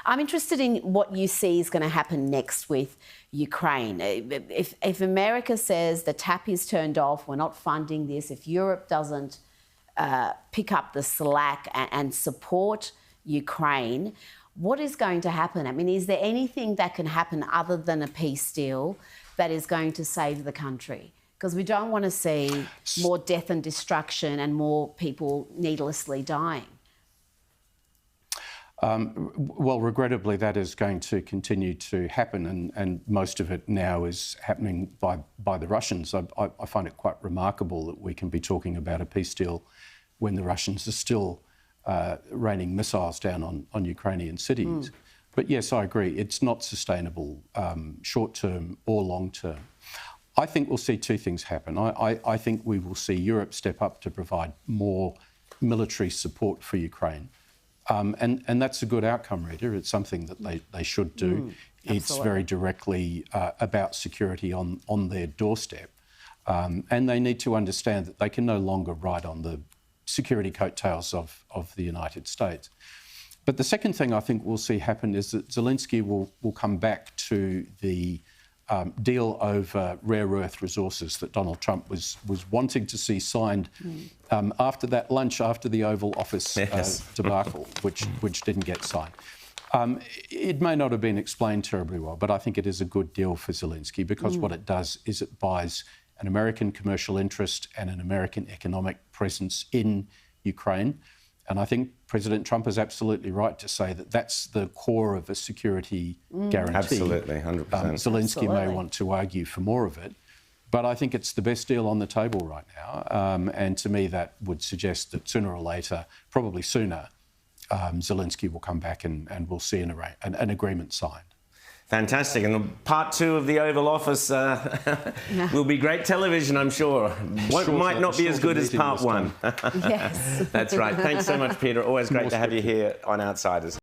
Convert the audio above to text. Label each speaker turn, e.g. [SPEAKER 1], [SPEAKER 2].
[SPEAKER 1] I'm interested in what you see is going to happen next with Ukraine. If America says the tap is turned off, we're not funding this, if Europe doesn't pick up the slack and support Ukraine, what is going to happen? I mean, is there anything that can happen other than a peace deal that is going to save the country? Because we don't want to see more death and destruction and more people needlessly dying.
[SPEAKER 2] Well, regrettably, that is going to continue to happen, and most of it now is happening by the Russians. I find it quite remarkable that we can be talking about a peace deal when the Russians are still raining missiles down on Ukrainian cities. But yes, I agree, it's not sustainable short-term or long-term. I think we'll see two things happen. I think we will see Europe step up to provide more military support for Ukraine. And that's a good outcome, Rita. It's something that they should do. It's very directly about security on their doorstep. And they need to understand that they can no longer ride on the security coattails of the United States. But the second thing I think we'll see happen is that Zelenskyy will come back to the deal over rare earth resources that Donald Trump was wanting to see signed after that lunch after the Oval Office debacle, which didn't get signed. It may not have been explained terribly well, but I think it is a good deal for Zelenskyy because what it does is it buys an American commercial interest and an American economic presence in Ukraine. And I think President Trump is absolutely right to say that that's the core of a security guarantee.
[SPEAKER 3] Absolutely, 100%.
[SPEAKER 2] Zelenskyy may want to argue for more of it, but I think it's the best deal on the table right now. And to me, that would suggest that sooner or later, probably sooner, Zelenskyy will come back and we'll see an agreement signed.
[SPEAKER 3] Fantastic. And part 2 of the Oval Office will be great television, I'm sure. Might not be as good as part 1.
[SPEAKER 1] Yes.
[SPEAKER 3] That's right. Thanks so much, Peter. Always great to have you here on Outsiders.